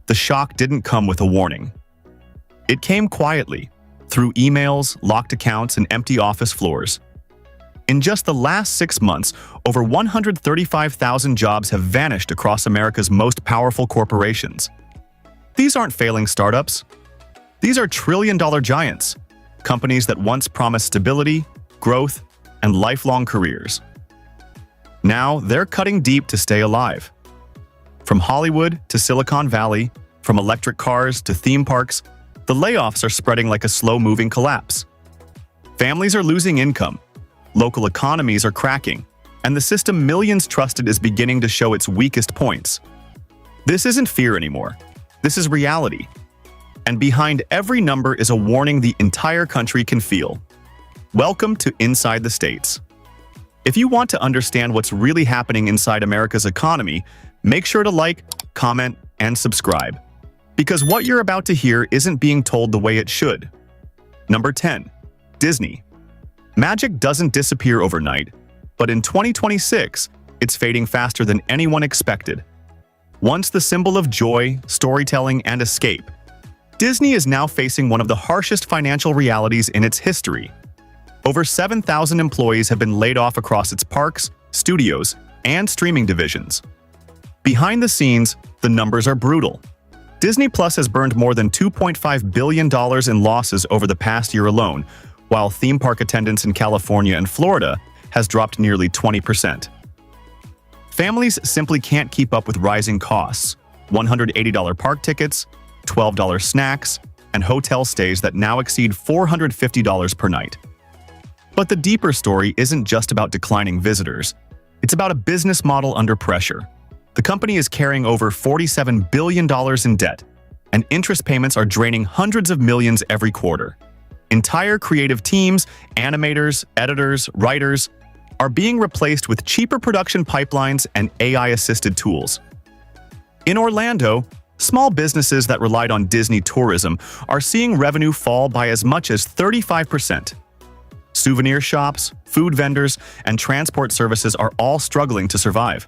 the shock didn't come with a warning. It came quietly, through emails, locked accounts, and empty office floors. In just the last 6 months, over 135,000 jobs have vanished across America's most powerful corporations. These aren't failing startups. These are trillion-dollar giants, companies that once promised stability, growth, and lifelong careers. Now, they're cutting deep to stay alive. From Hollywood to Silicon Valley, from electric cars to theme parks, the layoffs are spreading like a slow-moving collapse. Families are losing income, local economies are cracking, and the system millions trusted is beginning to show its weakest points. This isn't fear anymore. This is reality. And behind every number is a warning the entire country can feel. Welcome to Inside the States. If you want to understand what's really happening inside America's economy, make sure to like, comment, and subscribe. Because what you're about to hear isn't being told the way it should. Number 10. Disney. Magic doesn't disappear overnight, but in 2026, it's fading faster than anyone expected. Once the symbol of joy, storytelling, and escape, Disney is now facing one of the harshest financial realities in its history. Over 7,000 employees have been laid off across its parks, studios, and streaming divisions. Behind the scenes, the numbers are brutal. Disney Plus has burned more than $2.5 billion in losses over the past year alone, while theme park attendance in California and Florida has dropped nearly 20%. Families simply can't keep up with rising costs: $180 park tickets, $12 snacks, and hotel stays that now exceed $450 per night. But the deeper story isn't just about declining visitors. It's about a business model under pressure. The company is carrying over $47 billion in debt, and interest payments are draining hundreds of millions every quarter. Entire creative teams, animators, editors, writers, are being replaced with cheaper production pipelines and AI-assisted tools. In Orlando, small businesses that relied on Disney tourism are seeing revenue fall by as much as 35%. Souvenir shops, food vendors, and transport services are all struggling to survive.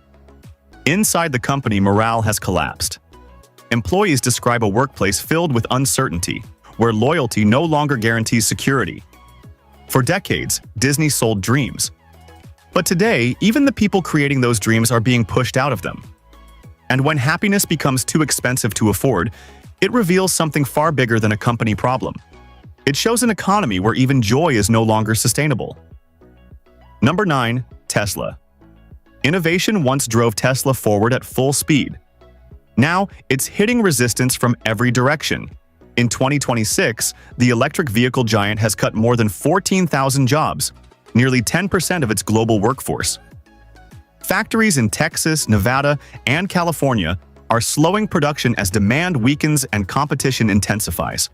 Inside the company, morale has collapsed. Employees describe a workplace filled with uncertainty, where loyalty no longer guarantees security. For decades, Disney sold dreams. But today, even the people creating those dreams are being pushed out of them. And when happiness becomes too expensive to afford, it reveals something far bigger than a company problem. It shows an economy where even joy is no longer sustainable. Number 9. Tesla. Innovation once drove Tesla forward at full speed. Now, it's hitting resistance from every direction. In 2026, the electric vehicle giant has cut more than 14,000 jobs, nearly 10% of its global workforce. Factories in Texas, Nevada, and California are slowing production as demand weakens and competition intensifies.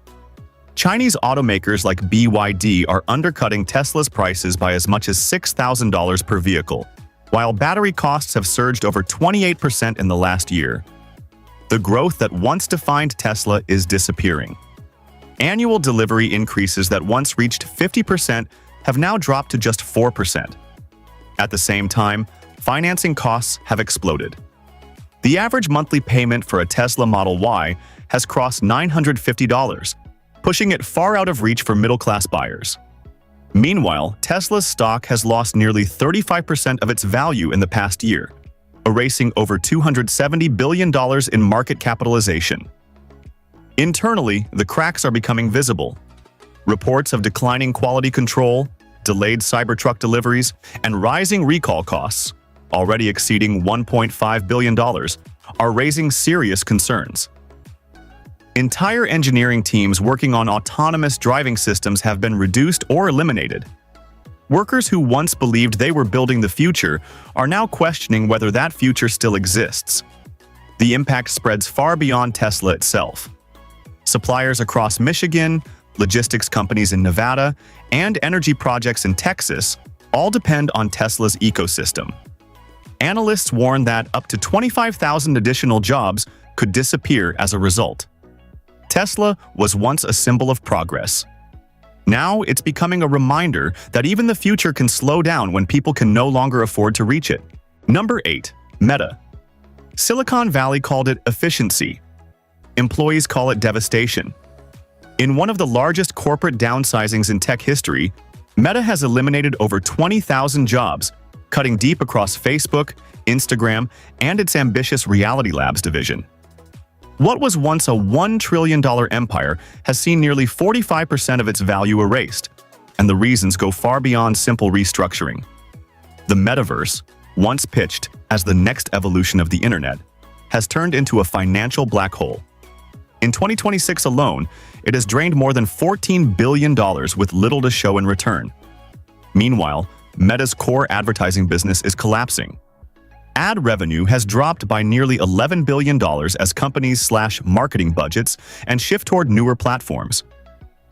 Chinese automakers like BYD are undercutting Tesla's prices by as much as $6,000 per vehicle, while battery costs have surged over 28% in the last year. The growth that once defined Tesla is disappearing. Annual delivery increases that once reached 50% have now dropped to just 4%. At the same time, financing costs have exploded. The average monthly payment for a Tesla Model Y has crossed $950, pushing it far out of reach for middle-class buyers. Meanwhile, Tesla's stock has lost nearly 35% of its value in the past year, erasing over $270 billion in market capitalization. Internally, the cracks are becoming visible. Reports of declining quality control, delayed Cybertruck deliveries, and rising recall costs, already exceeding $1.5 billion, are raising serious concerns. Entire engineering teams working on autonomous driving systems have been reduced or eliminated. Workers who once believed they were building the future are now questioning whether that future still exists. The impact spreads far beyond Tesla itself. Suppliers across Michigan, logistics companies in Nevada, and energy projects in Texas all depend on Tesla's ecosystem. Analysts warn that up to 25,000 additional jobs could disappear as a result. Tesla was once a symbol of progress. Now it's becoming a reminder that even the future can slow down when people can no longer afford to reach it. Number 8. Meta. Silicon Valley called it efficiency. Employees call it devastation. In one of the largest corporate downsizings in tech history, Meta has eliminated over 20,000 jobs, cutting deep across Facebook, Instagram, and its ambitious Reality Labs division. What was once a $1 trillion empire has seen nearly 45% of its value erased, and the reasons go far beyond simple restructuring. The metaverse, once pitched as the next evolution of the internet, has turned into a financial black hole. In 2026 alone, it has drained more than $14 billion with little to show in return. Meanwhile, Meta's core advertising business is collapsing. Ad revenue has dropped by nearly $11 billion as companies slash marketing budgets and shift toward newer platforms.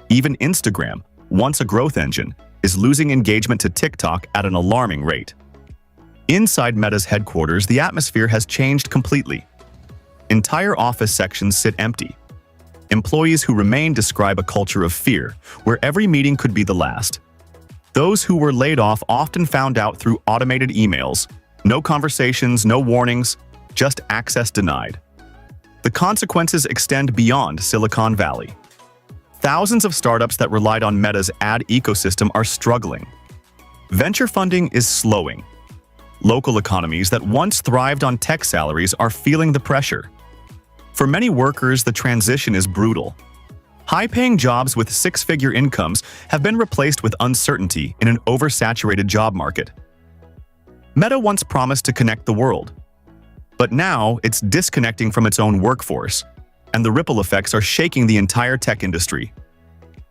Even Instagram, once a growth engine, is losing engagement to TikTok at an alarming rate. Inside Meta's headquarters, the atmosphere has changed completely. Entire office sections sit empty. Employees who remain describe a culture of fear, where every meeting could be the last. Those who were laid off often found out through automated emails. No conversations, no warnings, just access denied. The consequences extend beyond Silicon Valley. Thousands of startups that relied on Meta's ad ecosystem are struggling. Venture funding is slowing. Local economies that once thrived on tech salaries are feeling the pressure. For many workers, the transition is brutal. High-paying jobs with six-figure incomes have been replaced with uncertainty in an oversaturated job market. Meta once promised to connect the world, but now it's disconnecting from its own workforce, and the ripple effects are shaking the entire tech industry.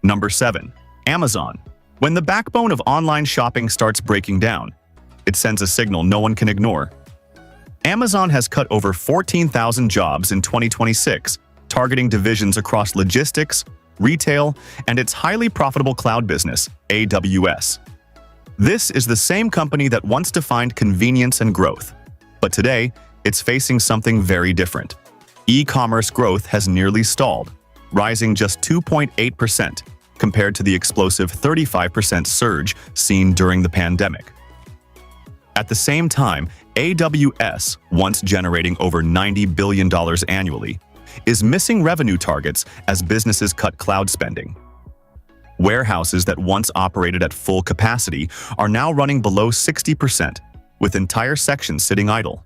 Number 7. Amazon. When the backbone of online shopping starts breaking down, it sends a signal no one can ignore. Amazon has cut over 14,000 jobs in 2026, targeting divisions across logistics, retail, and its highly profitable cloud business, AWS. This is the same company that once defined convenience and growth, but today it's facing something very different. E-commerce growth has nearly stalled, rising just 2.8% compared to the explosive 35% surge seen during the pandemic. At the same time, AWS, once generating over $90 billion annually, is missing revenue targets as businesses cut cloud spending. Warehouses that once operated at full capacity are now running below 60%, with entire sections sitting idle.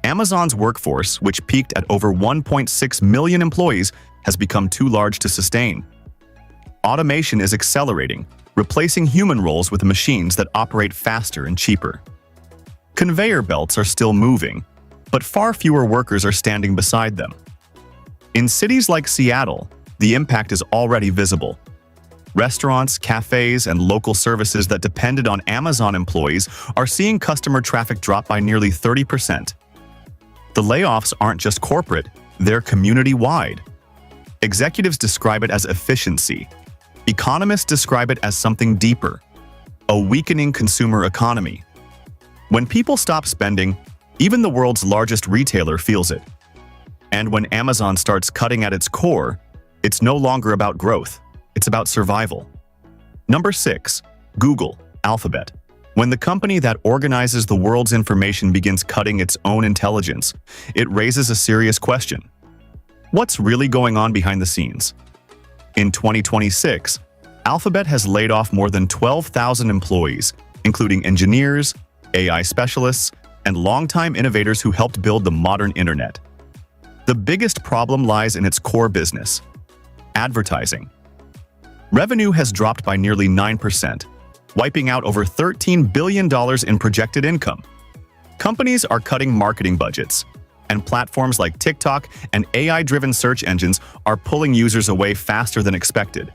Amazon's workforce, which peaked at over 1.6 million employees, has become too large to sustain. Automation is accelerating, replacing human roles with machines that operate faster and cheaper. Conveyor belts are still moving, but far fewer workers are standing beside them. In cities like Seattle, the impact is already visible. Restaurants, cafes, and local services that depended on Amazon employees are seeing customer traffic drop by nearly 30%. The layoffs aren't just corporate, they're community-wide. Executives describe it as efficiency. Economists describe it as something deeper, a weakening consumer economy. When people stop spending, even the world's largest retailer feels it. And when Amazon starts cutting at its core, it's no longer about growth. It's about survival. Number 6. Google, Alphabet. When the company that organizes the world's information begins cutting its own intelligence, it raises a serious question. What's really going on behind the scenes? In 2026, Alphabet has laid off more than 12,000 employees, including engineers, AI specialists, and longtime innovators who helped build the modern internet. The biggest problem lies in its core business, advertising. Revenue has dropped by nearly 9%, wiping out over $13 billion in projected income. Companies are cutting marketing budgets, and platforms like TikTok and AI-driven search engines are pulling users away faster than expected.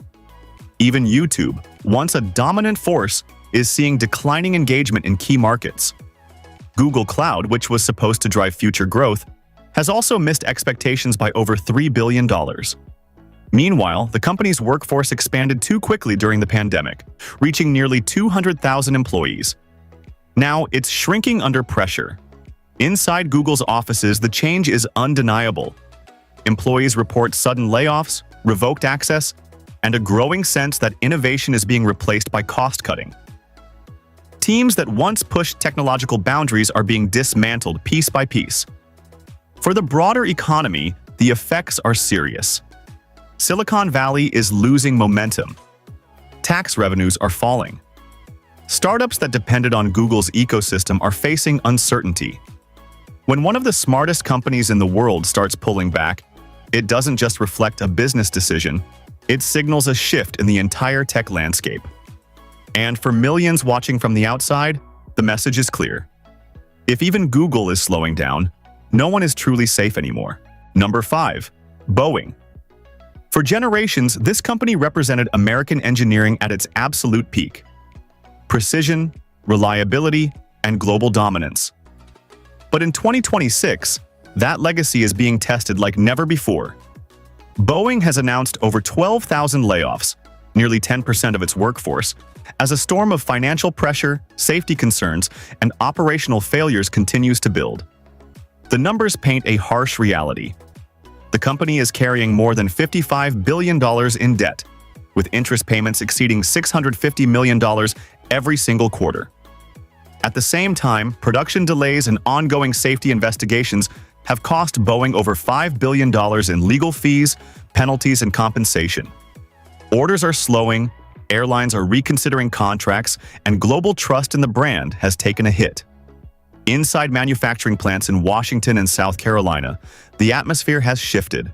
Even YouTube, once a dominant force, is seeing declining engagement in key markets. Google Cloud, which was supposed to drive future growth, has also missed expectations by over $3 billion. Meanwhile, the company's workforce expanded too quickly during the pandemic, reaching nearly 200,000 employees. Now, it's shrinking under pressure. Inside Google's offices, the change is undeniable. Employees report sudden layoffs, revoked access, and a growing sense that innovation is being replaced by cost-cutting. Teams that once pushed technological boundaries are being dismantled piece by piece. For the broader economy, the effects are serious. Silicon Valley is losing momentum. Tax revenues are falling. Startups that depended on Google's ecosystem are facing uncertainty. When one of the smartest companies in the world starts pulling back, it doesn't just reflect a business decision, it signals a shift in the entire tech landscape. And for millions watching from the outside, the message is clear. If even Google is slowing down, no one is truly safe anymore. Number 5. Boeing. For generations, this company represented American engineering at its absolute peak. Precision, reliability, and global dominance. But in 2026, that legacy is being tested like never before. Boeing has announced over 12,000 layoffs, nearly 10% of its workforce, as a storm of financial pressure, safety concerns, and operational failures continues to build. The numbers paint a harsh reality. The company is carrying more than $55 billion in debt, with interest payments exceeding $650 million every single quarter. At the same time, production delays and ongoing safety investigations have cost Boeing over $5 billion in legal fees, penalties, and compensation. Orders are slowing, airlines are reconsidering contracts, and global trust in the brand has taken a hit. Inside manufacturing plants in Washington and South Carolina, the atmosphere has shifted.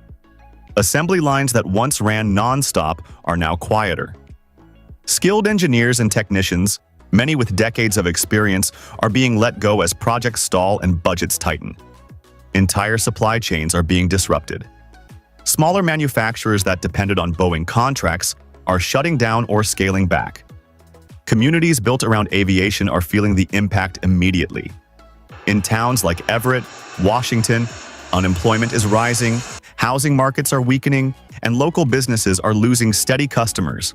Assembly lines that once ran non-stop are now quieter. Skilled engineers and technicians, many with decades of experience, are being let go as projects stall and budgets tighten. Entire supply chains are being disrupted. Smaller manufacturers that depended on Boeing contracts are shutting down or scaling back. Communities built around aviation are feeling the impact immediately. In towns like Everett, Washington, unemployment is rising, housing markets are weakening, and local businesses are losing steady customers.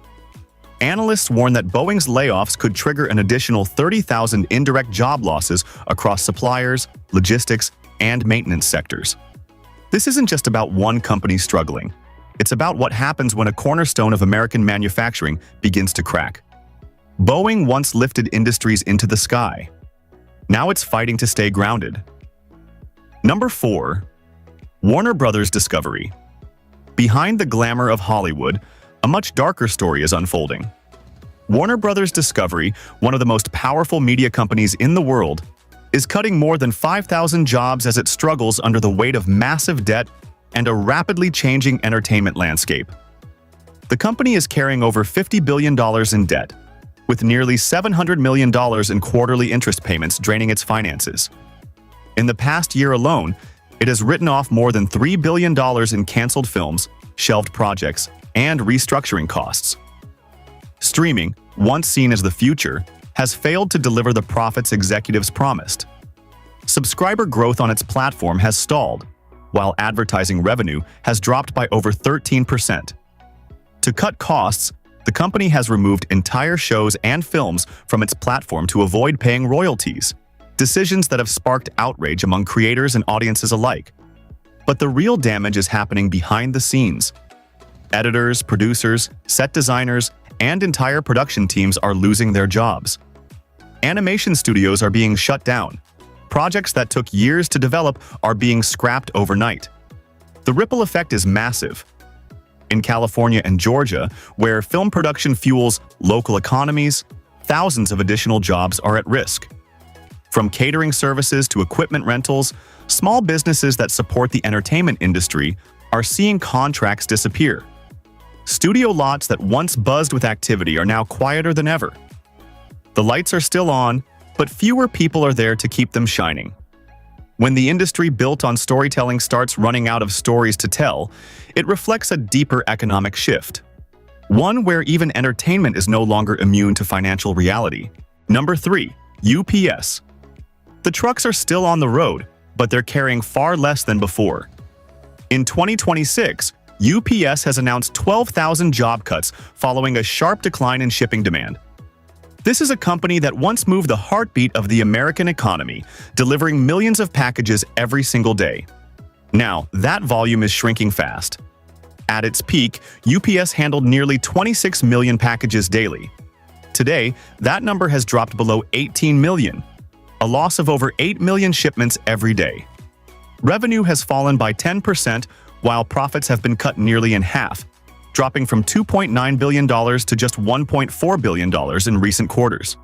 Analysts warn that Boeing's layoffs could trigger an additional 30,000 indirect job losses across suppliers, logistics, and maintenance sectors. This isn't just about one company struggling. It's about what happens when a cornerstone of American manufacturing begins to crack. Boeing once lifted industries into the sky. Now it's fighting to stay grounded. Number 4. Warner Brothers Discovery. Behind the glamour of Hollywood, a much darker story is unfolding. Warner Brothers Discovery, one of the most powerful media companies in the world, is cutting more than 5,000 jobs as it struggles under the weight of massive debt and a rapidly changing entertainment landscape. The company is carrying over $50 billion in debt, with nearly $700 million in quarterly interest payments draining its finances. In the past year alone, it has written off more than $3 billion in canceled films, shelved projects, and restructuring costs. Streaming, once seen as the future, has failed to deliver the profits executives promised. Subscriber growth on its platform has stalled, while advertising revenue has dropped by over 13%. To cut costs, the company has removed entire shows and films from its platform to avoid paying royalties, decisions that have sparked outrage among creators and audiences alike. But the real damage is happening behind the scenes. Editors, producers, set designers, and entire production teams are losing their jobs. Animation studios are being shut down. Projects that took years to develop are being scrapped overnight. The ripple effect is massive. In California and Georgia, where film production fuels local economies, thousands of additional jobs are at risk. From catering services to equipment rentals, small businesses that support the entertainment industry are seeing contracts disappear. Studio lots that once buzzed with activity are now quieter than ever. The lights are still on, but fewer people are there to keep them shining. When the industry built on storytelling starts running out of stories to tell, it reflects a deeper economic shift. One where even entertainment is no longer immune to financial reality. Number 3. UPS. The trucks are still on the road, but they're carrying far less than before. In 2026, UPS has announced 12,000 job cuts following a sharp decline in shipping demand. This is a company that once moved the heartbeat of the American economy, delivering millions of packages every single day. Now, that volume is shrinking fast. At its peak, UPS handled nearly 26 million packages daily. Today, that number has dropped below 18 million, a loss of over 8 million shipments every day. Revenue has fallen by 10%, while profits have been cut nearly in half, dropping from $2.9 billion to just $1.4 billion in recent quarters.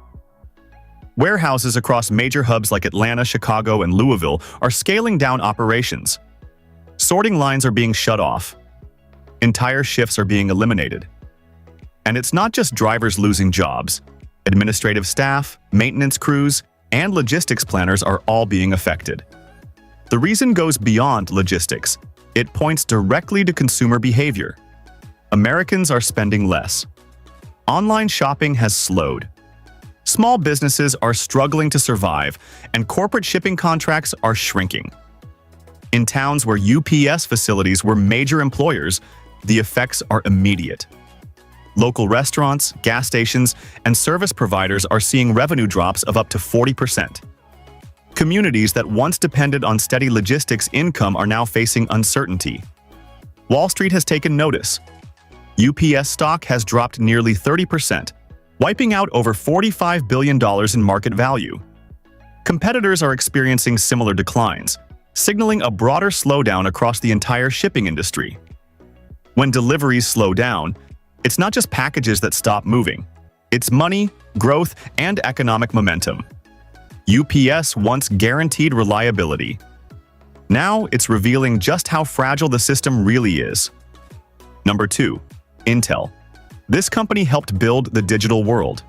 Warehouses across major hubs like Atlanta, Chicago, and Louisville are scaling down operations. Sorting lines are being shut off. Entire shifts are being eliminated. And it's not just drivers losing jobs. Administrative staff, maintenance crews, and logistics planners are all being affected. The reason goes beyond logistics. It points directly to consumer behavior. Americans are spending less. Online shopping has slowed. Small businesses are struggling to survive, and corporate shipping contracts are shrinking. In towns where UPS facilities were major employers, the effects are immediate. Local restaurants, gas stations, and service providers are seeing revenue drops of up to 40%. Communities that once depended on steady logistics income are now facing uncertainty. Wall Street has taken notice. UPS stock has dropped nearly 30%, wiping out over $45 billion in market value. Competitors are experiencing similar declines, signaling a broader slowdown across the entire shipping industry. When deliveries slow down, it's not just packages that stop moving. It's money, growth, and economic momentum. UPS once guaranteed reliability. Now it's revealing just how fragile the system really is. Number 2. Intel. This company helped build the digital world.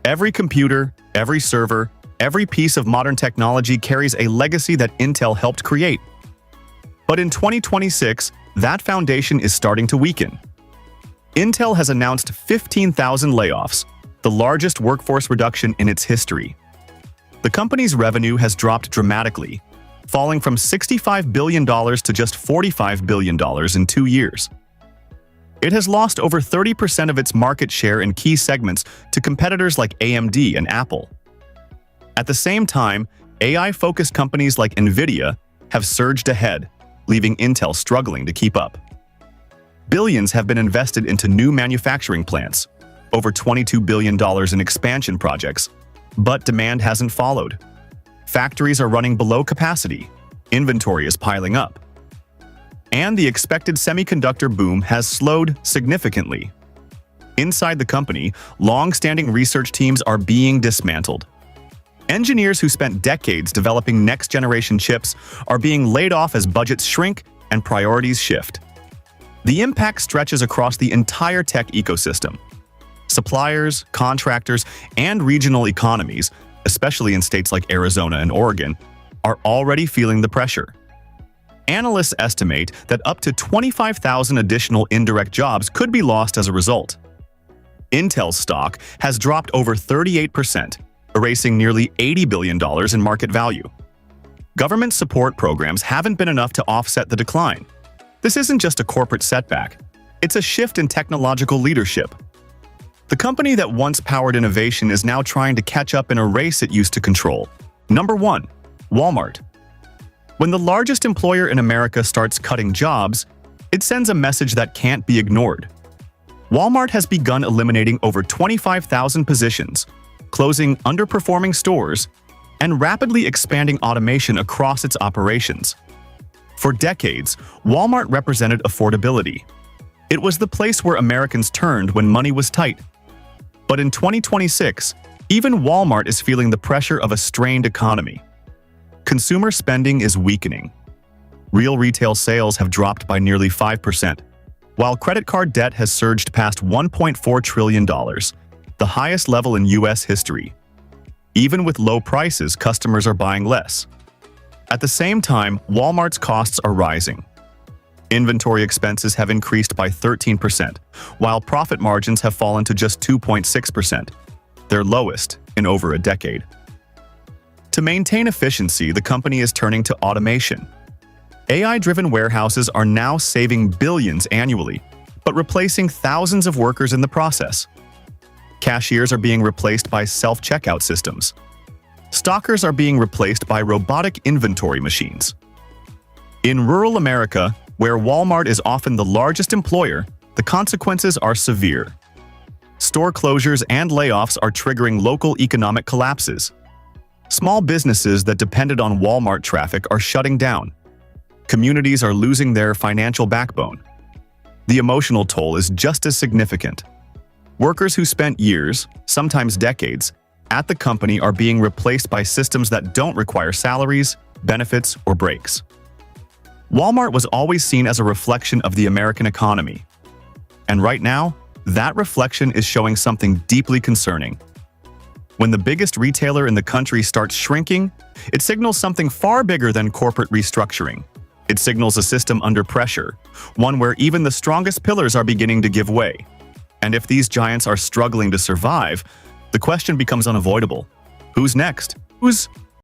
Every computer, every server, every piece of modern technology carries a legacy that Intel helped create. But in 2026, that foundation is starting to weaken. Intel has announced 15,000 layoffs, the largest workforce reduction in its history. The company's revenue has dropped dramatically, falling from $65 billion to just $45 billion in 2 years. It has lost over 30% of its market share in key segments to competitors like AMD and Apple. At the same time, AI-focused companies like NVIDIA have surged ahead, leaving Intel struggling to keep up. Billions have been invested into new manufacturing plants, over $22 billion in expansion projects, but demand hasn't followed. Factories are running below capacity, inventory is piling up, and the expected semiconductor boom has slowed significantly. Inside the company, long-standing research teams are being dismantled. Engineers who spent decades developing next-generation chips are being laid off as budgets shrink and priorities shift. The impact stretches across the entire tech ecosystem. Suppliers, contractors, and regional economies, especially in states like Arizona and Oregon, are already feeling the pressure. Analysts estimate that up to 25,000 additional indirect jobs could be lost as a result. Intel's stock has dropped over 38%, erasing nearly $80 billion in market value. Government support programs haven't been enough to offset the decline. This isn't just a corporate setback, it's a shift in technological leadership. The company that once powered innovation is now trying to catch up in a race it used to control. Number 1. Walmart. When the largest employer in America starts cutting jobs, it sends a message that can't be ignored. Walmart has begun eliminating over 25,000 positions, closing underperforming stores, and rapidly expanding automation across its operations. For decades, Walmart represented affordability. It was the place where Americans turned when money was tight. But in 2026, even Walmart is feeling the pressure of a strained economy. Consumer spending is weakening. Real retail sales have dropped by nearly 5%, while credit card debt has surged past $1.4 trillion, the highest level in U.S. history. Even with low prices, customers are buying less. At the same time, Walmart's costs are rising. Inventory expenses have increased by 13%, while profit margins have fallen to just 2.6%, their lowest in over a decade. To maintain efficiency, the company is turning to automation. AI-driven warehouses are now saving billions annually, but replacing thousands of workers in the process. Cashiers are being replaced by self-checkout systems. Stockers are being replaced by robotic inventory machines. In rural America, where Walmart is often the largest employer, the consequences are severe. Store closures and layoffs are triggering local economic collapses. Small businesses that depended on Walmart traffic are shutting down. Communities are losing their financial backbone. The emotional toll is just as significant. Workers who spent years, sometimes decades, at the company are being replaced by systems that don't require salaries, benefits, or breaks. Walmart was always seen as a reflection of the American economy. And right now, that reflection is showing something deeply concerning. When the biggest retailer in the country starts shrinking, it signals something far bigger than corporate restructuring. It signals a system under pressure, one where even the strongest pillars are beginning to give way. And if these giants are struggling to survive, the question becomes unavoidable. Who's next? Who's